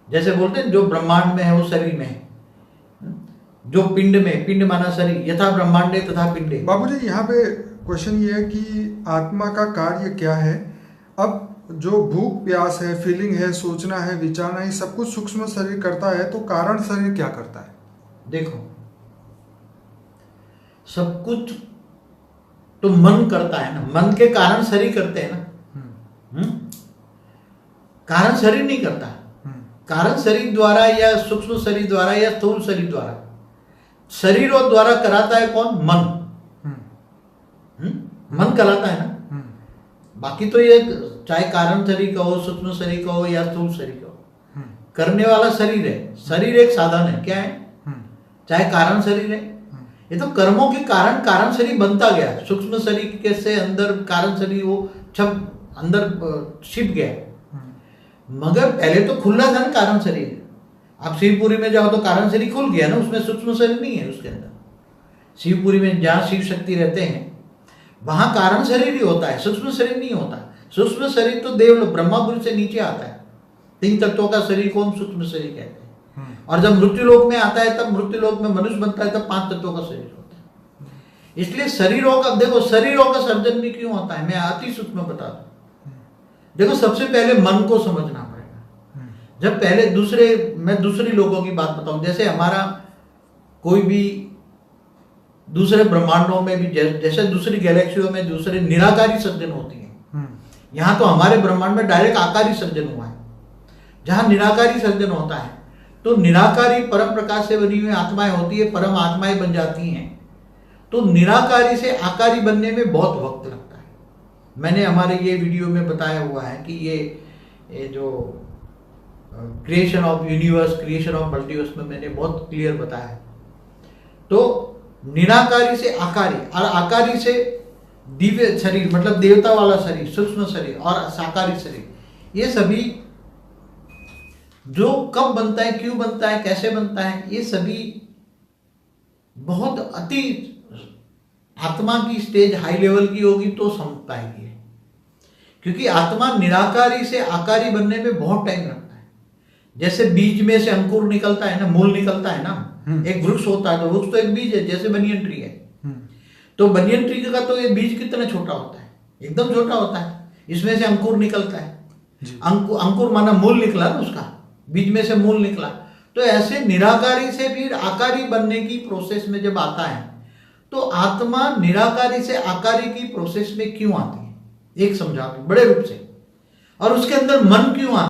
जैसे बोलते हैं जो ब्रह्मांड में है वो शरीर में है, जो पिंड में, पिंड माना शरीर, यथा ब्रह्मांडे तथा पिंडे। बाबूजी यहाँ पे क्वेश्चन ये है कि आत्मा का कार्य क्या है। अब जो भूख प्यास है, फीलिंग है, सोचना है, विचारना, ये सब कुछ सूक्ष्म शरीर करता है, तो कारण शरीर क्या करता है? देखो, सब कुछ तो मन करता है ना, मन के कारण शरीर करते हैं ना। कारण शरीर नहीं करता, कारण शरीर द्वारा या सूक्ष्म शरीर द्वारा या स्थूल शरीर द्वारा, शरीरों द्वारा कराता है कौन? मन। मन कराता है ना। बाकी तो ये चाहे कारण शरीर का हो, सूक्ष्म शरीर का हो या स्थूल शरीर का हो, करने वाला शरीर है। शरीर एक साधन है, क्या है? चाहे कारण शरीर है, ये तो कर्मों के कारण कारण शरीर बनता गया। सूक्ष्म शरीर के से अंदर कारण शरीर वो छप अंदर छिप गया, मगर पहले तो खुला था ना कारण शरीर। आप शिवपुरी में जाओ तो कारण शरीर खुल गया ना, उसमें सूक्ष्म शरीर नहीं है उसके अंदर। शिवपुरी में जहाँ शिव शक्ति रहते हैं वहां कारण शरीर ही होता है, सूक्ष्म शरीर नहीं होता। सूक्ष्म शरीर तो देवलोक ब्रह्मापुरी से नीचे आता है। 3 तत्वों का शरीर को हम सूक्ष्म शरीर कहते हैं। और जब मृत्युलोक में आता है, तब मृत्युलोक में मनुष्य बनता है, तब 5 तत्वों का शरीर होता है। इसलिए शरीरों का, देखो शरीरों का सर्जन भी क्यों होता है, मैं अति सूक्ष्म बता दूं। देखो, सबसे पहले मन को समझना पड़ेगा। जब पहले मैं दूसरे लोगों की बात बताऊं, जैसे हमारा कोई भी दूसरे ब्रह्मांडों में भी, जैसे दूसरी गैलेक्सियों में दूसरे निराकारी सर्जन होती है, यहाँ तो हमारे ब्रह्मांड में डायरेक्ट आकारी सर्जन हुआ है। जहां निराकारी सर्जन होता है तो निराकारी परम प्रकाश से बनी हुई आत्माएं होती है, परम आत्माएं बन जाती हैं। तो निराकारी से आकारी बनने में बहुत वक्त लगता है। मैंने हमारे ये वीडियो में बताया हुआ है कि ये जो creation of universe, creation of multiverse में मैंने बहुत क्लियर बताया है। तो निराकारी से आकारी और आकारी से दिव्य शरीर, मतलब देवता वाला शरीर, सूक्ष्म शरीर और साकारी शरीर, ये सभी जो कब बनता है, क्यों बनता है, कैसे बनता है, ये सभी बहुत अति आत्मा की स्टेज हाई लेवल की होगी तो समझ पाएगी। क्योंकि आत्मा निराकारी से आकारी बनने में बहुत टाइम लगता है। जैसे बीज में से अंकुर निकलता है ना, मूल निकलता है ना, एक वृक्ष होता है तो वृक्ष तो एक बीज है, जैसे बनियन ट्री है। तो बनियन ट्री का तो ये बीज कितना छोटा होता है, एकदम छोटा होता है। इसमें से अंकुर निकलता है। अंकुर माना मूल निकला ना उसका, बीज में से मूल निकला। तो ऐसे निराकारी से फिर आकारी बनने की प्रोसेस में जब आता है, तो आत्मा निराकारी से आकारी की प्रोसेस में क्यों आती है, एक समझा बड़े रूप से। और उसके अंदर मन क्यों आता है।